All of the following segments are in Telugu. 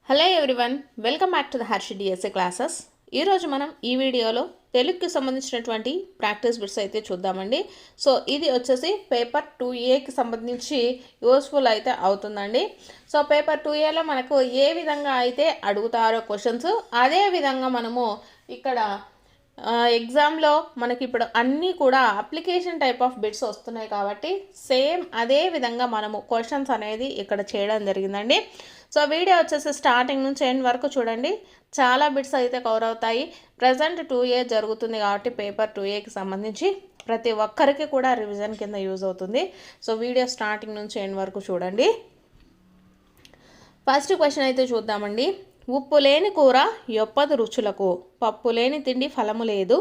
Hello everyone, welcome back to the Harshi DSA classes. ఈరోజు మనం ఈ వీడియోలో తెలుగుకి సంబంధించినటువంటి ప్రాక్టీస్ బిట్స్ అయితే చూద్దామండి. సో ఇది వచ్చేసి పేపర్ 2Aకి సంబంధించి యూస్ఫుల్ అయితే అవుతుందండి. సో పేపర్ 2Aలో మనకు ఏ విధంగా అయితే అడుగుతారో క్వశ్చన్స్, అదే విధంగా మనము ఇక్కడ ఎగ్జామ్లో మనకి ఇప్పుడు అన్నీ కూడా అప్లికేషన్ టైప్ ఆఫ్ బిట్స్ వస్తున్నాయి కాబట్టి సేమ్ అదే విధంగా మనము క్వశ్చన్స్ అనేది ఇక్కడ చేయడం జరిగిందండి. సో వీడియో వచ్చేసి స్టార్టింగ్ నుంచి ఎండ్ వరకు చూడండి, చాలా బిట్స్ అయితే కవర్ అవుతాయి. ప్రజెంట్ 2A జరుగుతుంది కాబట్టి పేపర్ 2Aకి సంబంధించి ప్రతి ఒక్కరికి కూడా రివిజన్ కింద యూజ్ అవుతుంది. సో వీడియో స్టార్టింగ్ నుంచి ఎండ్ వరకు చూడండి. ఫస్ట్ క్వశ్చన్ అయితే చూద్దామండి. ఉప్పు లేని కూర యొప్పదు రుచులకు, పప్పు లేని తిండి ఫలము లేదు,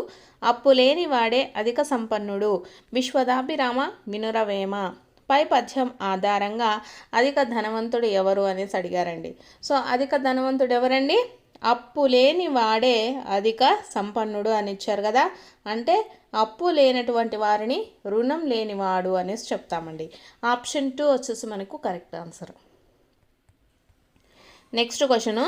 అప్పు లేని వాడే అధిక సంపన్నుడు, విశ్వదాభిరామ వినురవేమ. పై పద్యం ఆధారంగా అధిక ధనవంతుడు ఎవరు అనేసి అడిగారండి. సో అధిక ధనవంతుడు ఎవరండి? అప్పు లేని వాడే అధిక సంపన్నుడు అని ఇచ్చారు కదా, అంటే అప్పు లేనటువంటి వారిని రుణం లేనివాడు అనేసి చెప్తామండి. ఆప్షన్ 2 వచ్చేసి మనకు కరెక్ట్ ఆన్సర్. నెక్స్ట్ క్వశ్చను,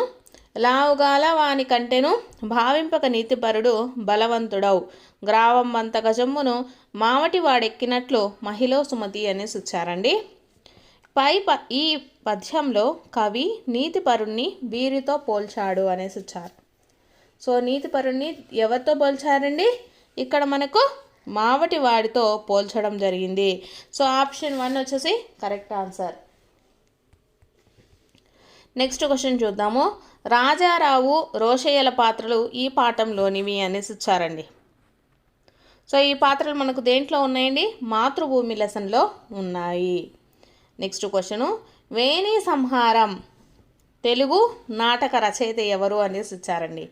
లావుగాల వాని కంటెను భావింపక నీతిపరుడు బలవంతుడవు, గ్రావం వంత గజమ్మును మావటి వాడెక్కినట్లు మహిళ సుమతి అనేసి ఇచ్చారండి. ఈ పద్యంలో కవి నీతిపరుణ్ణి వీరితో పోల్చాడు అనేసి ఇచ్చారు. సో నీతిపరుణ్ణి ఎవరితో పోల్చారండి? ఇక్కడ మనకు మావటి వాడితో పోల్చడం జరిగింది. సో ఆప్షన్ 1 వచ్చేసి కరెక్ట్ ఆన్సర్. నెక్స్ట్ క్వశ్చన్ చూద్దాము. రాజారావు రోషయ్యల పాత్రలు ఈ పాఠంలోనివి అనేసి ఇచ్చారండి. సో ఈ పాత్రలు మనకు దేంట్లో ఉన్నాయండి? మాతృభూమి లెసన్లో ఉన్నాయి. నెక్స్ట్ క్వశ్చను, వేణి సంహారం తెలుగు నాటక రచయిత ఎవరు అనేసి ఇచ్చారండి.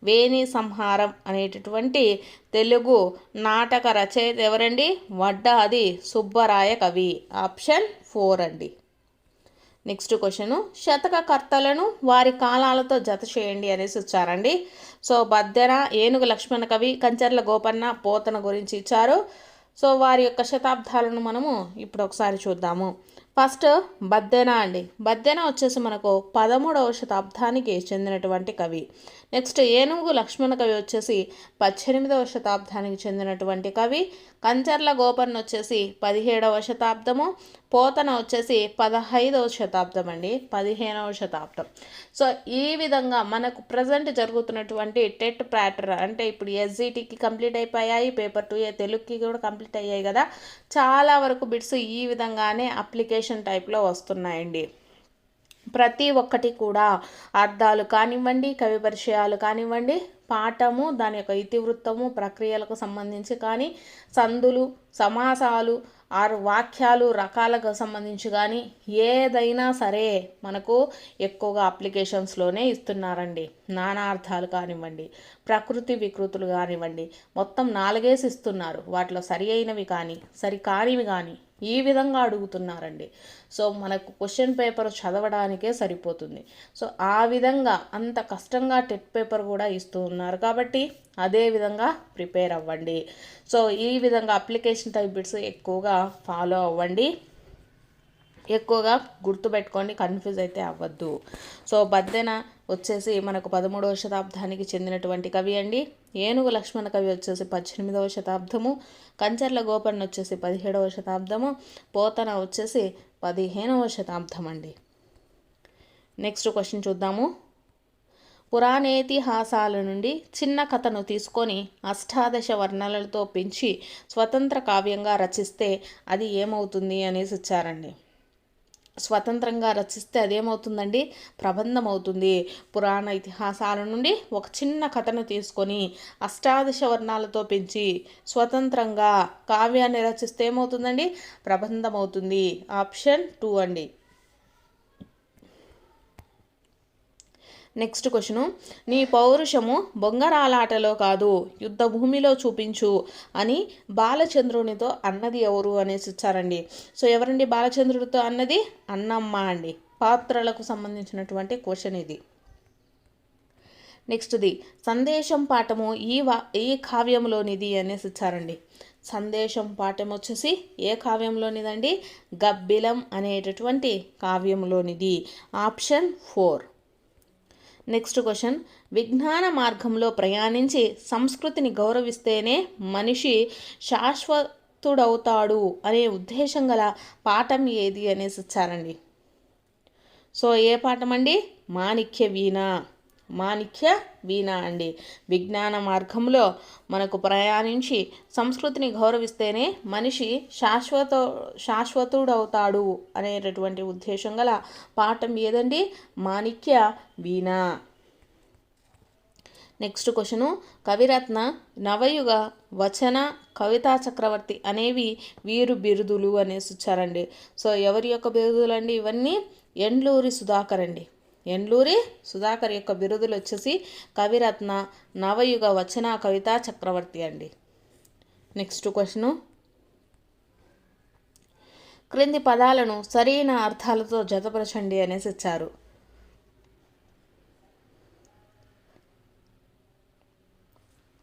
వేణి సంహారం అనేటటువంటి తెలుగు నాటక రచయిత ఎవరండి? వడ్డాది సుబ్బరాయ కవి. ఆప్షన్ 4 అండి. నెక్స్ట్ క్వశ్చను, శతక కర్తలను వారి కాలాలతో జత చేయండి అనేసి ఇచ్చారండి. సో బద్దెన, ఏనుగు లక్ష్మణ కవి, కంచర్ల గోపన్న, పోతన గురించి ఇచ్చారు. సో వారి యొక్క శతాబ్దాలను మనము ఇప్పుడు ఒకసారి చూద్దాము. ఫస్ట్ బద్దెన అండి. బద్దెన వచ్చేసి మనకు 13వ శతాబ్దానికి చెందినటువంటి కవి. నెక్స్ట్ ఏనుగు లక్ష్మణ కవి వచ్చేసి 18వ శతాబ్దానికి చెందినటువంటి కవి. కంచర్ల గోపన్న వచ్చేసి 17వ శతాబ్దము. పోతన వచ్చేసి 15వ శతాబ్దం అండి, 15వ శతాబ్దం. సో ఈ విధంగా మనకు ప్రజెంట్ జరుగుతున్నటువంటి టెట్ ప్యాటర్ అంటే ఇప్పుడు ఎస్జిటికి కంప్లీట్ అయిపోయాయి, పేపర్ 2A తెలుగుకి కూడా కంప్లీట్ అయ్యాయి కదా, చాలా వరకు బిట్స్ ఈ విధంగానే అప్లికేషన్ టైప్లో వస్తున్నాయండి. ప్రతి ఒక్కటి కూడా అర్థాలు కానివ్వండి, కవి పరిచయాలు కానివ్వండి, పాఠము దాని యొక్క ఇతివృత్తము ప్రక్రియలకు సంబంధించి కానీ, సందులు సమాసాలు ఆరు వాక్యాలు రకాలకు సంబంధించి కానీ ఏదైనా సరే మనకు ఎక్కువగా అప్లికేషన్స్లోనే ఇస్తున్నారండి. నానార్థాలు కానివ్వండి, ప్రకృతి వికృతులు కానివ్వండి, మొత్తం 4 ఇస్తున్నారు. వాటిలో సరి అయినవి కానీ సరి కానివి కానీ ఈ విధంగా అడుగుతున్నారండి. సో మనకు క్వశ్చన్ పేపర్ చదవడానికే సరిపోతుంది. సో ఆ విధంగా అంత కష్టంగా టెట్ పేపర్ కూడా ఇస్తూ ఉన్నారు కాబట్టి అదే విధంగా ప్రిపేర్ అవ్వండి. సో ఈ విధంగా అప్లికేషన్ టైప్ బిట్స్ ఎక్కువగా ఫాలో అవ్వండి, ఎక్కువగా గుర్తుపెట్టుకోండి, కన్ఫ్యూజ్ అయితే అవ్వద్దు. సో బద్దెన వచ్చేసి మనకు 13వ శతాబ్దానికి చెందినటువంటి కవి అండి. ఏనుగు లక్ష్మణ కవి వచ్చేసి 18వ శతాబ్దము. కంచర్ల గోపన్న వచ్చేసి 17వ శతాబ్దము. పోతన వచ్చేసి 15వ శతాబ్దం అండి. నెక్స్ట్ క్వశ్చన్ చూద్దాము. పురాణేతిహాసాల నుండి చిన్న కథను తీసుకొని అష్టాదశ వర్ణనలతో పెంచి స్వతంత్ర కావ్యంగా రచిస్తే అది ఏమవుతుంది అనేసి ఇచ్చారండి. స్వతంత్రంగా రచిస్తే అదేమవుతుందండి? ప్రబంధం అవుతుంది. పురాణ ఇతిహాసాల నుండి ఒక చిన్న కథను తీసుకొని అష్టాదశ వర్ణాలతో పెంచి స్వతంత్రంగా కావ్యాన్ని రచిస్తే ఏమవుతుందండి? ప్రబంధం అవుతుంది. ఆప్షన్ 2 అండి. నెక్స్ట్ క్వశ్చను, నీ పౌరుషము బొంగరాలాటలో కాదు యుద్ధ భూమిలో చూపించు అని బాలచంద్రునితో అన్నది ఎవరు అనేసి ఇచ్చారండి. సో ఎవరండి బాలచంద్రుడితో అన్నది? అన్నమ్మ అండి. పాత్రలకు సంబంధించినటువంటి క్వశ్చన్ ఇది. నెక్స్ట్ది సందేశం పాఠము ఈ కావ్యంలోనిది అనేసి ఇచ్చారండి. సందేశం పాఠం వచ్చేసి ఏ కావ్యంలోనిదండి? గబ్బిలం అనేటటువంటి కావ్యంలోనిది. ఆప్షన్ 4. నెక్స్ట్ క్వశ్చన్, విజ్ఞాన మార్గంలో ప్రయాణించి సంస్కృతిని గౌరవిస్తేనే మనిషి శాశ్వతుడవుతాడు అనే ఉద్దేశం గల పాఠం ఏది అనేసి ఇచ్చారండి. సో ఏ పాఠం అండి? మాణిక్య వీణ. మాణిక్య వీణ అండి. విజ్ఞాన మార్గంలో మనకు ప్రయాణించి సంస్కృతిని గౌరవిస్తేనే మనిషి శాశ్వతుడవుతాడు అనేటటువంటి ఉద్దేశం గల పాఠం ఏదండి? మాణిక్య వీణ. నెక్స్ట్ క్వశ్చను, కవిరత్న, నవయుగ, వచన, కవితా చక్రవర్తి అనేవి వీరు బిరుదులు అనేసి ఇచ్చారండి. సో ఎవరి యొక్క బిరుదులు అండి ఇవన్నీ? ఎండ్లూరి సుధాకర్ అండి. ఎండ్లూరి సుధాకర్ యొక్క బిరుదులు వచ్చేసి కవిరత్న, నవయుగ, వచన, కవితా చక్రవర్తి అండి. నెక్స్ట్ క్వశ్చను, క్రింది పదాలను సరైన అర్థాలతో జతపరచండి అనేసి ఇచ్చారు.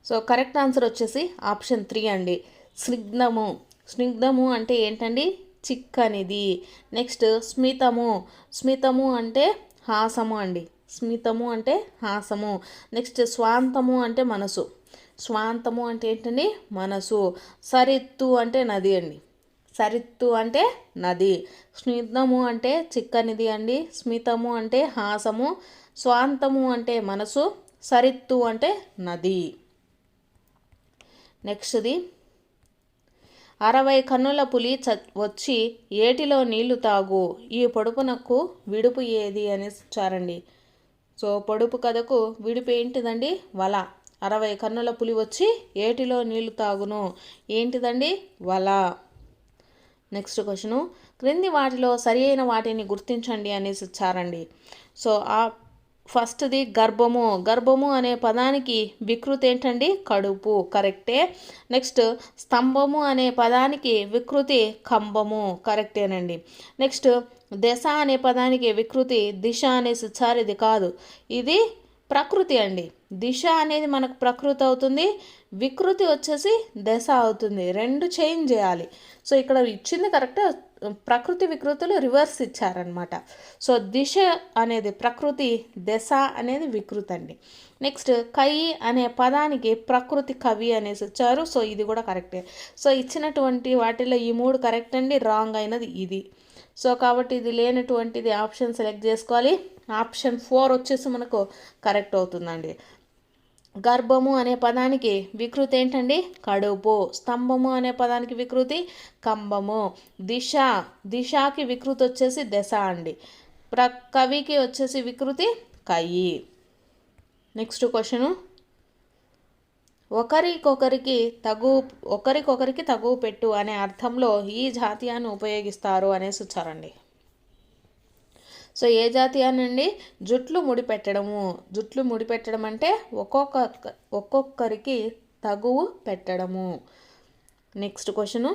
సో కరెక్ట్ ఆన్సర్ వచ్చేసి ఆప్షన్ 3 అండి. స్నిగ్ధము. స్నిగ్ధము అంటే ఏంటండి? చిక్కనిది. నెక్స్ట్ స్మితము. స్మితము అంటే హాసము అండి. స్మితము అంటే హాసము. నెక్స్ట్ స్వాంతము అంటే మనసు. స్వాంతము అంటే ఏంటండి? మనసు. సరిత్తు అంటే నది అండి. సరిత్తు అంటే నది. స్నిగ్ధము అంటే చిక్కనిది అండి. స్మితము అంటే హాసము. స్వాంతము అంటే మనసు. సరిత్తు అంటే నది. నెక్స్ట్ది, 60 కన్నుల పులి వచ్చి ఏటిలో నీళ్లు తాగు, ఈ పొడుపునకు విడుపు ఏది అని ఇచ్చారండి. సో పొడుపు కథకు విడుపు ఏంటిదండి? వల. 60 కన్నుల పులి వచ్చి ఏటిలో నీళ్లు తాగును, ఏంటిదండి? వల. నెక్స్ట్ క్వశ్చను, క్రింది వాటిలో సరి అయిన వాటిని గుర్తించండి అనేసి ఇచ్చారండి. సో ఫస్ట్ది గర్భము. గర్భము అనే పదానికి వికృతి ఏంటండి? కడుపు. కరెక్టే. నెక్స్ట్ స్తంభము అనే పదానికి వికృతి కంబము. కరెక్టేనండి. నెక్స్ట్ దశ అనే పదానికి వికృతి దిశ అనేసి ఇచ్చారు. ఇది కాదు, ఇది ప్రకృతి అండి. దిశ అనేది మనకు ప్రకృతి అవుతుంది, వికృతి వచ్చేసి దశ అవుతుంది. రెండు చేంజ్ చేయాలి. సో ఇక్కడ ఇచ్చింది కరెక్ట్, ప్రకృతి వికృతులు రివర్స్ ఇచ్చారనమాట. సో దిశ అనేది ప్రకృతి, దశ అనేది వికృతి అండి. నెక్స్ట్ కై అనే పదానికి ప్రకృతి కవి అనేసి ఇచ్చారు. సో ఇది కూడా కరెక్టే. సో ఇచ్చినటువంటి వాటిలో ఈ 3 కరెక్ట్ అండి. రాంగ్ అయినది ఇది. సో కాబట్టి ఇది లేనటువంటిది ఆప్షన్ సెలెక్ట్ చేసుకోవాలి. ఆప్షన్ 4 వచ్చేసి మనకు కరెక్ట్ అవుతుందండి. గర్భము అనే పదానికి వికృతి ఏంటండి? కడుపు. స్తంభము అనే పదానికి వికృతి కంబము. దిశకి వికృతి వచ్చేసి దశ అండి. కవికి వచ్చేసి వికృతి కయ్యి. నెక్స్ట్ క్వశ్చను, ఒకరికొకరికి తగువ పెట్టు అనే అర్థంలో ఈ జాతీయాన్ని ఉపయోగిస్తారు అనేసి వచ్చారండి. సో ఏ జాతీయాన్ని అండి? జుట్లు ముడిపెట్టడము. జుట్లు ముడిపెట్టడం అంటే ఒక్కొక్కరికి తగువు పెట్టడము. నెక్స్ట్ క్వశ్చను,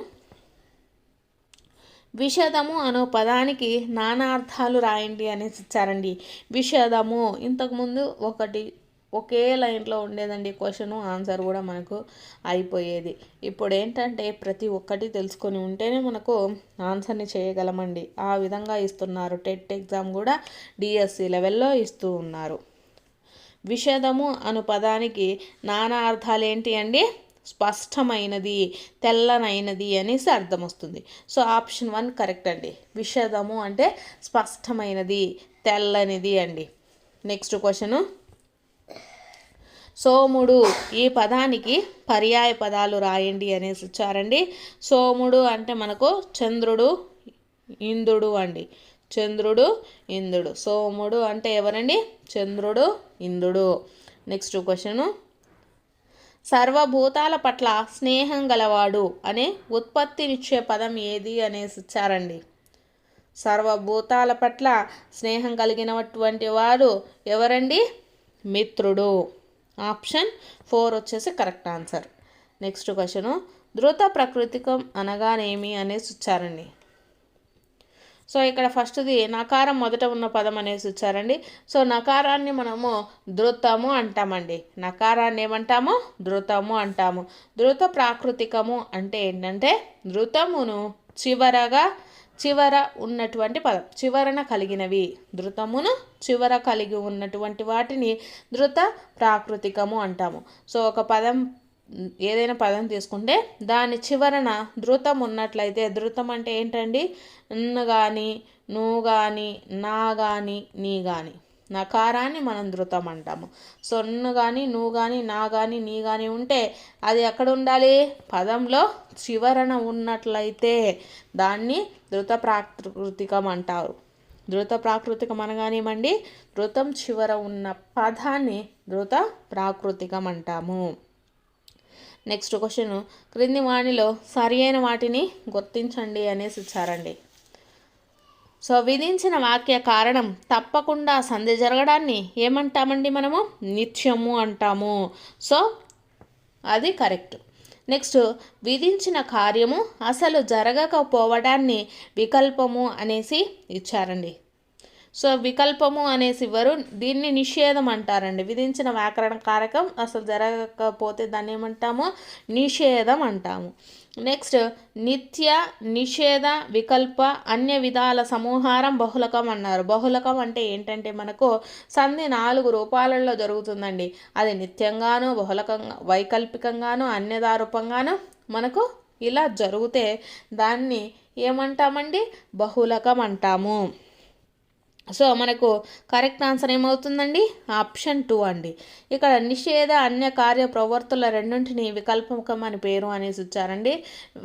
విషాదము అనే పదానికి నానార్థాలు రాయండి అనేసి ఇచ్చారండి. విషాదము ఇంతకుముందు ఒకే లైన్లో ఉండేదండి క్వశ్చను, ఆన్సర్ కూడా మనకు అయిపోయేది. ఇప్పుడు ఏంటంటే ప్రతి ఒక్కటి తెలుసుకొని ఉంటేనే మనకు ఆన్సర్ని చేయగలమండి. ఆ విధంగా ఇస్తున్నారు. టెట్ ఎగ్జామ్ కూడా డిఎస్సి లెవెల్లో ఇస్తూ ఉన్నారు. విషాదము అను పదానికి నానా అర్థాలు ఏంటి అండి? స్పష్టమైనది, తెల్లనైనది అనేసి అర్థం వస్తుంది. సో ఆప్షన్ 1 కరెక్ట్ అండి. విషాదము అంటే స్పష్టమైనది, తెల్లనిది అండి. నెక్స్ట్ క్వశ్చను, సోముడు ఈ పదానికి పర్యాయ పదాలు రాయండి అనేసి ఇచ్చారండి. సోముడు అంటే మనకు చంద్రుడు, ఇంద్రుడు అండి. చంద్రుడు, ఇంద్రుడు. సోముడు అంటే ఎవరండి? చంద్రుడు, ఇంద్రుడు. నెక్స్ట్ క్వశ్చను, సర్వభూతాల పట్ల స్నేహం గలవాడు అనే ఉత్పత్తినిచ్చే పదం ఏది అనేసి ఇచ్చారండి. సర్వభూతాల పట్ల స్నేహం కలిగినటువంటి వాడు ఎవరండి? మిత్రుడు. ఆప్షన్ 4 వచ్చేసి కరెక్ట్ ఆన్సర్. నెక్స్ట్ క్వశ్చను, ధృత ప్రకృతికం అనగానేమి అనేసి ఇచ్చారండి. సో ఇక్కడ ఫస్ట్ది నకారం మొదట ఉన్న పదం అనేసి ఇచ్చారండి. సో నకారాన్ని మనము ధృతము అంటామండి. నకారాన్ని ఏమంటాము? ధృతము అంటాము. ధృత ప్రాకృతికము అంటే ఏంటంటే ధృతమును చివరగా చివర ఉన్నటువంటి పదం, చివరన కలిగినవి, ధృతమును చివర కలిగి ఉన్నటువంటి వాటిని ధృత ప్రాకృతికము అంటాము. సో ఒక పదం, ఏదైనా పదం తీసుకుంటే దాని చివరన ధృతం ఉన్నట్లయితే, ధృతం అంటే ఏంటండి, న్ కానీ, నువ్వు కానీ, నా కానీ, నీ కానీ, నకారాన్ని మనం ధృతం అంటాము. సో న్ కానీ, నువ్వు కానీ, నా కానీ, నీ కానీ ఉంటే అది ఎక్కడ ఉండాలి, పదంలో చివరన ఉన్నట్లయితే దాన్ని ధృత ప్రాకృతికం అంటారు. ధృత ప్రాకృతికం అనగానేమండి, ధృతం చివర ఉన్న పదాన్ని ధృత ప్రాకృతికం అంటాము. నెక్స్ట్ క్వశ్చన్, క్రింది వాణిలో సరి అయిన వాటిని గుర్తించండి అనేసి ఇచ్చారండి. సో విధించిన వాక్య కారణం తప్పకుండా సంధి జరగడాన్ని ఏమంటామండి, మనము నిత్యము అంటాము. సో అది కరెక్ట్. నెక్స్ట్, విధించిన కార్యము అసలు జరగకపోవడాన్ని వికల్పము అనేసి ఇచ్చారండి. సో వికల్పము అనేసి ఇవ్వరు, దీన్ని నిషేధం అంటారండి. విధించిన వ్యాకరణ కారకం అసలు జరగకపోతే దాన్ని ఏమంటాము, నిషేధం అంటాము. నెక్స్ట్, నిత్య, నిషేధ, వికల్ప, అన్య విధాల సమూహారం బహుళకం అన్నారు. బహుళకం అంటే ఏంటంటే మనకు సంధి 4 రూపాలలో జరుగుతుందండి. అది నిత్యంగాను, బహుళకంగా, వైకల్పికంగాను, అన్యదారూపంగాను మనకు ఇలా జరిగితే దాన్ని ఏమంటామండి, బహుళకం అంటాము. సో మనకు కరెక్ట్ ఆన్సర్ ఏమవుతుందండి, ఆప్షన్ 2 అండి. ఇక్కడ నిషేధ, అన్య కార్య ప్రవర్తుల రెండింటిని వికల్పకం అని పేరు అనేసి ఇచ్చారండి.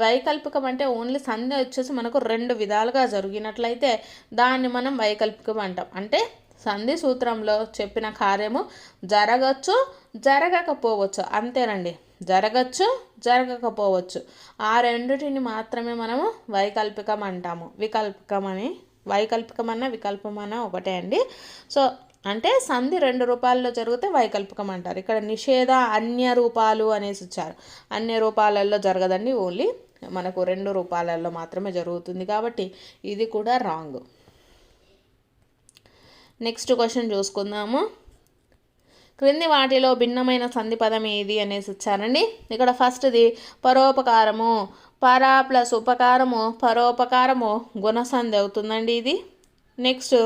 వైకల్పికం అంటే ఓన్లీ సంధి వచ్చేసి మనకు 2 విధాలుగా జరిగినట్లయితే దాన్ని మనం వైకల్పికం అంటాం. అంటే సంధి సూత్రంలో చెప్పిన కార్యము జరగచ్చు, జరగకపోవచ్చు, అంతేనండి. జరగచ్చు, జరగకపోవచ్చు, ఆ రెండింటిని మాత్రమే మనము వైకల్పికం అంటాము. వైకల్పికమన్నా వికల్పమన్నా ఒకటే అండి. సో అంటే సంధి 2 రూపాల్లో జరిగితే వైకల్పికం అంటారు. ఇక్కడ నిషేధ, అన్య రూపాలు అనేసి ఇచ్చారు. అన్య రూపాలలో జరగదండి, ఓన్లీ మనకు 2 రూపాలలో మాత్రమే జరుగుతుంది, కాబట్టి ఇది కూడా రాంగ్. నెక్స్ట్ క్వశ్చన్ చూసుకుందాము. క్రింది వాటిలో భిన్నమైన సంధి పదం ఏది అనేసి ఇచ్చారండి. ఇక్కడ ఫస్ట్ది పరోపకారము. పర ప్లస్ ఉపకారము, పరోపకారము గుణసంధి అవుతుందండి ఇది. నెక్స్ట్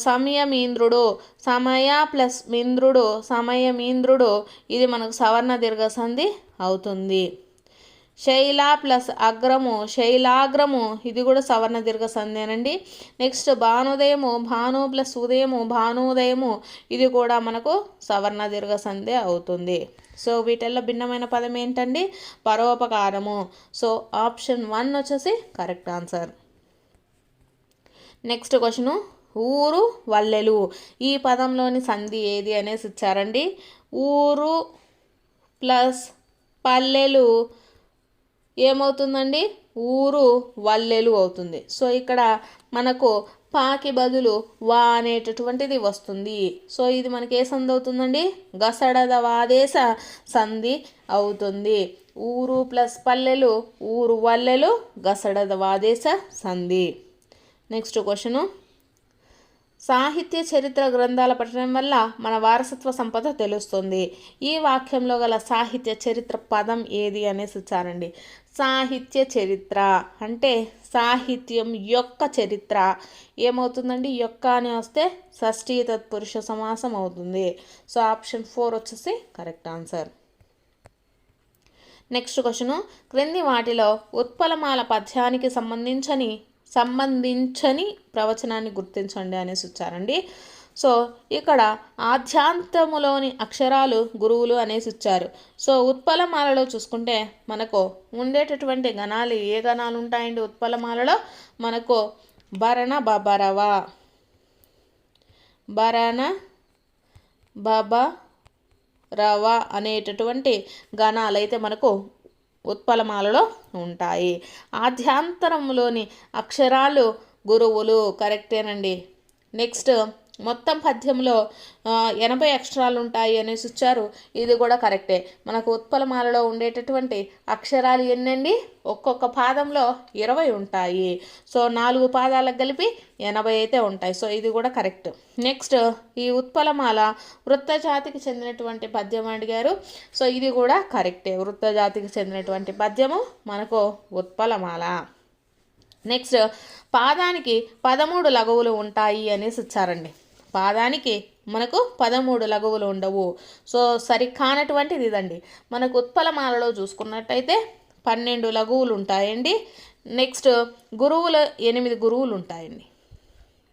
సమయమీంద్రుడు, సమయ ప్లస్ మీంద్రుడు, సమయమీంద్రుడు, ఇది మనకు సవర్ణ దీర్ఘ సంధి అవుతుంది. శైల ప్లస్ అగ్రము, శైలాగ్రము, ఇది కూడా సవర్ణ దీర్ఘ సంధేనండి. నెక్స్ట్ భానుదయము, భాను ప్లస్ ఉదయము, భానుదయము, ఇది కూడా మనకు సవర్ణ దీర్ఘ సంధి అవుతుంది. సో వీటిల్లో భిన్నమైన పదం ఏంటండి, పరోపకారము. సో ఆప్షన్ 1 వచ్చేసి కరెక్ట్ ఆన్సర్. నెక్స్ట్ క్వశ్చను, ఊరు వల్లెలు, ఈ పదంలోని సంధి ఏది అనేసి ఇచ్చారండి. ఊరు ప్లస్ పల్లెలు ఏమవుతుందండి, ఊరు వల్లెలు అవుతుంది. సో ఇక్కడ మనకు పాకి బదులు వా అనేటటువంటిది వస్తుంది. సో ఇది మనకి ఏ సంధి అవుతుందండి, గసడద వాదేశ సంధి అవుతుంది. ఊరు ప్లస్ పల్లెలు, ఊరు వల్లెలు, గసడద వాదేశ సంధి. నెక్స్ట్ క్వశ్చను, సాహిత్య చరిత్ర గ్రంథాల పఠనం వల్ల మన వారసత్వ సంపద తెలుస్తుంది. ఈ వాక్యంలో గల సాహిత్య చరిత్ర పదం ఏది అనేసి ఇచ్చారండి. సాహిత్య చరిత్ర అంటే సాహిత్యం యొక్క చరిత్ర ఏమవుతుందండి, యొక్క అని వస్తే షష్ఠీ తత్పురుష సమాసం అవుతుంది. సో ఆప్షన్ 4 వచ్చేసి కరెక్ట్ ఆన్సర్. నెక్స్ట్ క్వశ్చను, క్రింది వాటిలో ఉత్పలమాల పద్యానికి సంబంధించని ప్రవచనాన్ని గుర్తించండి అనేసి ఇచ్చారండి. సో ఇక్కడ ఆద్యాంతములోని అక్షరాలు గురువులు అనేసి ఇచ్చారు. సో ఉత్పలమాలలో చూసుకుంటే మనకు ఉండేటటువంటి గణాలు ఏ గణాలు ఉంటాయండి ఉత్పలమాలలో, మనకు భరణ బబరవ, భరణ బబరవ అనేటటువంటి గణాలు అయితే మనకు ఉత్పలమాలలో ఉంటాయి. ఆద్యాంతరంలోని అక్షరాలు గురువులు, కరెక్టేనండి. నెక్స్ట్, మొత్తం పద్యంలో 80 అక్షరాలు ఉంటాయి అనేసి ఇచ్చారు, ఇది కూడా కరెక్టే. మనకు ఉత్పలమాలలో ఉండేటటువంటి అక్షరాలు ఎన్నండి, ఒక్కొక్క పాదంలో 20 ఉంటాయి. సో 4 పాదాలకు కలిపి 80 అయితే ఉంటాయి. సో ఇది కూడా కరెక్ట్. నెక్స్ట్, ఈ ఉత్పలమాల వృత్త జాతికి చెందినటువంటి పద్యం అడిగారు. సో ఇది కూడా కరెక్టే, వృత్త జాతికి చెందినటువంటి పద్యము మనకు ఉత్పలమాల. నెక్స్ట్ పాదానికి 13 లఘువులు ఉంటాయి అనేసి ఇచ్చారండి. పాదానికి మనకు 13 లఘువులు ఉండవు. సో సరికానటువంటిది ఇదండి. మనకు ఉత్పలమాలలో చూసుకున్నట్టయితే 12 లఘువులు ఉంటాయండి. నెక్స్ట్ గురువులు 8 గురువులు ఉంటాయండి.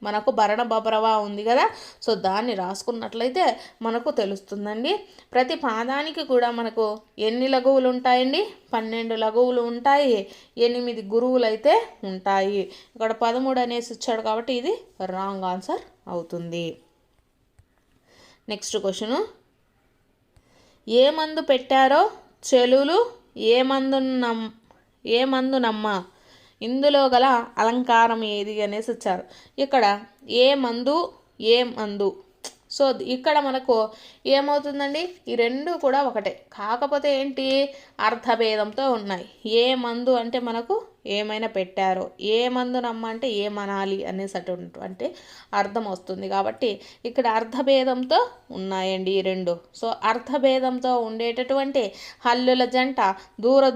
మనకు భరణ బభరవ ఉంది కదా, సో దాన్ని రాసుకున్నట్లయితే మనకు తెలుస్తుందండి. ప్రతి పాదానికి కూడా మనకు ఎన్ని లఘువులు ఉంటాయండి? 12 లఘువులు ఉంటాయి, 8 గురువులు అయితే ఉంటాయి. ఇక్కడ 13 అనేసి ఇచ్చాడు కాబట్టి ఇది రాంగ్ ఆన్సర్ అవుతుంది. నెక్స్ట్ క్వశ్చను, ఏ మందు పెట్టారో చెలులు ఏ మందునమ్మ, ఇందులో గల అలంకారం ఏది అనేసి ఇచ్చారు. ఇక్కడ ఏ మందు. సో ఇక్కడ మనకు ఏమవుతుందండి, ఈ రెండు కూడా ఒకటే, కాకపోతే ఏంటి అర్థభేదంతో ఉన్నాయి. ఏ మందు అంటే మనకు ఏమైనా పెట్టారో, ఏ మందునమ్మ అంటే ఏమనాలి అనేటటువంటి అర్థం వస్తుంది. కాబట్టి ఇక్కడ అర్థభేదంతో ఉన్నాయండి ఈ రెండు. సో అర్థభేదంతో ఉండేటటువంటి హల్లుల జంట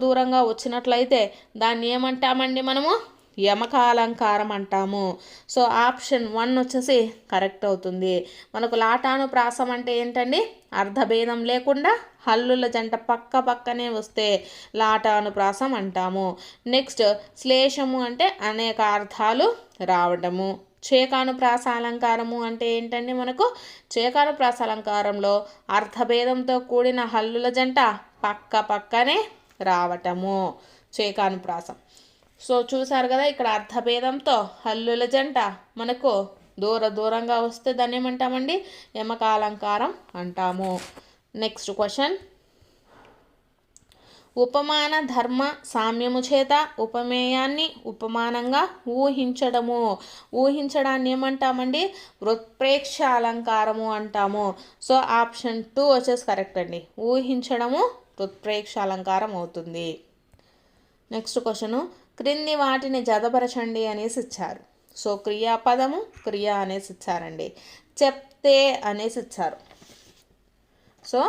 దూరంగా వచ్చినట్లయితే దాన్ని ఏమంటామండి మనము? యమకాలంకారం అంటాము. సో ఆప్షన్ 1 వచ్చేసి కరెక్ట్ అవుతుంది. మనకు లాటానుప్రాసం అంటే ఏంటండి? అర్ధభేదం లేకుండా హల్లుల జంట పక్కనే వస్తే లాటానుప్రాసం అంటాము. నెక్స్ట్ శ్లేషము అంటే అనేక అర్థాలు రావడము. చేకానుప్రాస అలంకారము అంటే ఏంటండి? మనకు చేకానుప్రాస అలంకారంలో అర్థభేదంతో కూడిన హల్లుల జంట పక్కనే రావటము చేకానుప్రాసం. సో చూసారు కదా, ఇక్కడ అర్థభేదంతో హల్లుల జంట మనకు దూరంగా వస్తే దాన్ని ఏమంటామండి? యమకాలంకారం అంటాము. నెక్స్ట్ క్వశ్చన్, ఉపమాన ధర్మ సామ్యము చేత ఉపమేయాన్ని ఉపమానంగా ఊహించడాన్ని ఏమంటామండి? వృత్ప్రేక్ష అలంకారము అంటాము. సో ఆప్షన్ 2 వచ్చేసి కరెక్ట్ అండి. ఊహించడము వృత్ప్రేక్ష అలంకారం అవుతుంది. నెక్స్ట్ క్వశ్చను, క్రింది వాటిని జతపరచండి అనేసి ఇచ్చారు. సో క్రియాపదము క్రియ అనేసి ఇచ్చారండి. చెప్తే అనేసి ఇచ్చారు. సో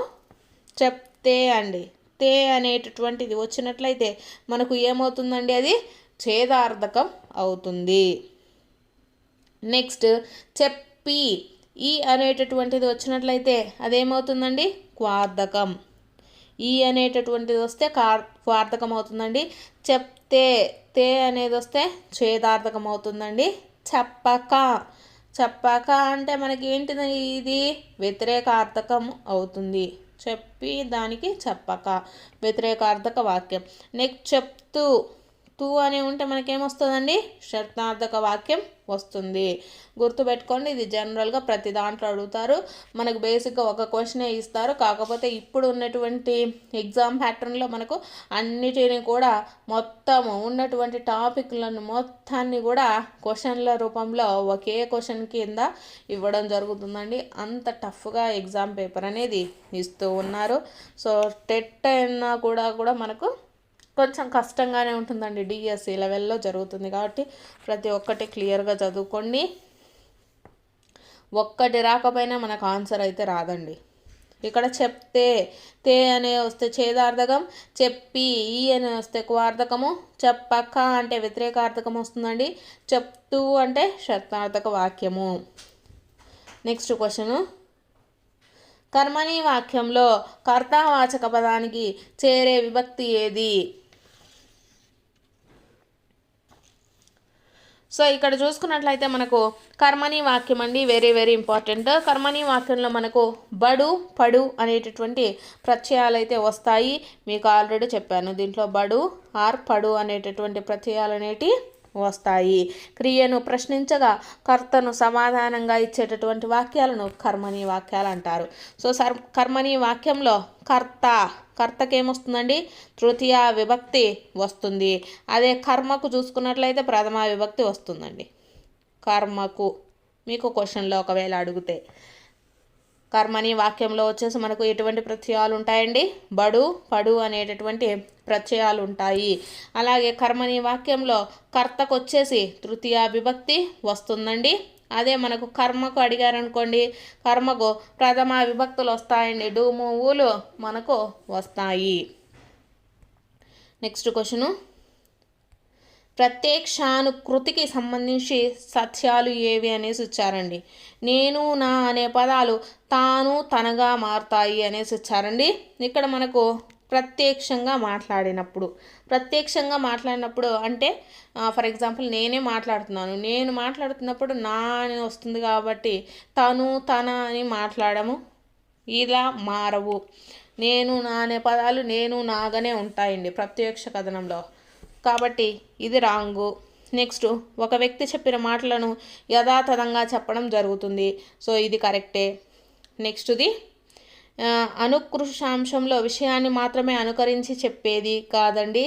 చెప్తే అండి, తే అనేటటువంటిది వచ్చినట్లయితే మనకు ఏమవుతుందండి? అది ఛేదార్థకం అవుతుంది. నెక్స్ట్ చెప్పి ఈ అనేటటువంటిది వచ్చినట్లయితే అదేమవుతుందండి? క్వార్థకం. ఈ అనేటటువంటిది వస్తే క్వార్థకం అవుతుందండి. చెప్తే తే అనేది వస్తే ఛేదార్థకం అవుతుందండి. చెప్పక అంటే మనకి ఏంటిది? ఇది వ్యతిరేకార్థకం అవుతుంది. చెప్పి దానికి చెప్పక వ్యతిరేకార్థక వాక్యం. నెక్స్ట్ చెప్తూ తూ అని ఉంటే మనకేమొస్తుందండి? షర్థార్థక వాక్యం వస్తుంది. గుర్తుపెట్టుకోండి, ఇది జనరల్గా ప్రతి దాంట్లో అడుగుతారు. మనకు బేసిక్గా ఒక క్వశ్చనే ఇస్తారు. కాకపోతే ఇప్పుడు ఉన్నటువంటి ఎగ్జామ్ ప్యాటర్న్లో మనకు అన్నిటిని కూడా మొత్తం ఉన్నటువంటి టాపిక్లను మొత్తాన్ని కూడా క్వశ్చన్ల రూపంలో ఒకే క్వశ్చన్ కింద ఇవ్వడం జరుగుతుందండి. అంత టఫ్గా ఎగ్జామ్ పేపర్ అనేది ఇస్తూ ఉన్నారు. సో టెట్ అయినా కూడా మనకు కొంచెం కష్టంగానే ఉంటుందండి. డిఎస్సి లెవెల్లో జరుగుతుంది కాబట్టి ప్రతి ఒక్కటి క్లియర్గా చదువుకోండి. ఒక్కటి రాకపోయినా మనకు ఆన్సర్ అయితే రాదండి. ఇక్కడ చెప్తే తే అనే వస్తే ఛేదార్థకం, చెప్పి ఈ అనే వస్తే క్వార్థకము, చెప్పక అంటే వ్యతిరేకార్థకం వస్తుందండి. చెప్తూ అంటే షర్థార్థక వాక్యము. నెక్స్ట్ క్వశ్చను, కర్మణి వాక్యంలో కర్తావాచక పదానికి చేరే విభక్తి ఏది? సో ఇక్కడ చూసుకున్నట్లయితే మనకు కర్మణి వాక్యం అండి, వెరీ ఇంపార్టెంట్. కర్మణి వాక్యంలో మనకు బడు పడు అనేటటువంటి ప్రత్యయాలు అయితే వస్తాయి. మీకు ఆల్రెడీ చెప్పాను, దీంట్లో బడు ఆర్ పడు అనేటటువంటి ప్రత్యయాలు అనేటివి వస్తాయి. క్రియను ప్రశ్నించగా కర్తను సమాధానంగా ఇచ్చేటటువంటి వాక్యాలను కర్మణి వాక్యాలు అంటారు. సో కర్మణి వాక్యంలో కర్తకేమొస్తుందండి? తృతీయ విభక్తి వస్తుంది. అదే కర్మకు చూసుకున్నట్లయితే ప్రథమ విభక్తి వస్తుందండి. కర్మకు మీకు క్వశ్చన్లో ఒకవేళ అడిగితే కర్మణి వాక్యంలో వచ్చేసి మనకు ఎటువంటి ప్రత్యయాలు ఉంటాయండి? బడు పడు అనేటటువంటి ప్రత్యయాలు ఉంటాయి. అలాగే కర్మణి వాక్యంలో కర్తకు వచ్చేసి తృతీయ విభక్తి వస్తుందండి. అదే మనకు కర్మకు అడిగారనుకోండి, కర్మకు ప్రథమ విభక్తులు వస్తాయండి. డూము ఊలు మనకు వస్తాయి. నెక్స్ట్ క్వశ్చను, ప్రత్యక్షానుకృతికి సంబంధించి సత్యాలు ఏవి అనేసి ఇచ్చారండి. నేను నా అనే పదాలు తాను తనగా మారుతాయి అనేసి ఇచ్చారండి. ఇక్కడ మనకు ప్రత్యక్షంగా మాట్లాడినప్పుడు అంటే ఫర్ ఎగ్జాంపుల్ నేనే మాట్లాడుతున్నాను. నేను మాట్లాడుతున్నప్పుడు నా అని వస్తుంది కాబట్టి తను తన అని మాట్లాడము ఇలా మారవు. నేను నా అనే పదాలు నేను నాగానే ఉంటాయండి ప్రత్యక్ష కథనంలో. కాబట్టి ఇది రాంగు. నెక్స్ట్, ఒక వ్యక్తి చెప్పిన మాటలను యథాతథంగా చెప్పడం జరుగుతుంది. సో ఇది కరెక్టే. నెక్స్ట్ది అనుకృషాంశంలో విషయాన్ని మాత్రమే అనుకరించి చెప్పేది కాదండి.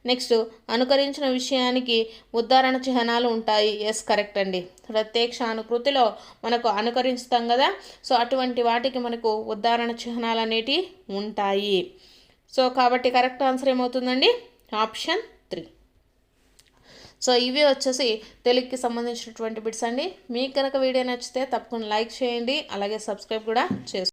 నెక్స్ట్, అనుకరించిన విషయానికి ఉద్ధారణ చిహ్నాలు ఉంటాయి. ఎస్, కరెక్ట్ అండి. ప్రత్యక్షానుకృతిలో మనకు అనుకరిస్తాం కదా, సో అటువంటి వాటికి మనకు ఉద్ధారణ చిహ్నాలు అనేటివి ఉంటాయి. సో కాబట్టి కరెక్ట్ ఆన్సర్ ఏమవుతుందండి? ఆప్షన్ 3. సో ఇవి వచ్చేసి తెలుగుకి సంబంధించినటువంటి బిట్స్ అండి. మీకు కనుక వీడియో నచ్చితే తప్పకుండా లైక్ చేయండి, అలాగే సబ్స్క్రైబ్ కూడా చేసుకోండి.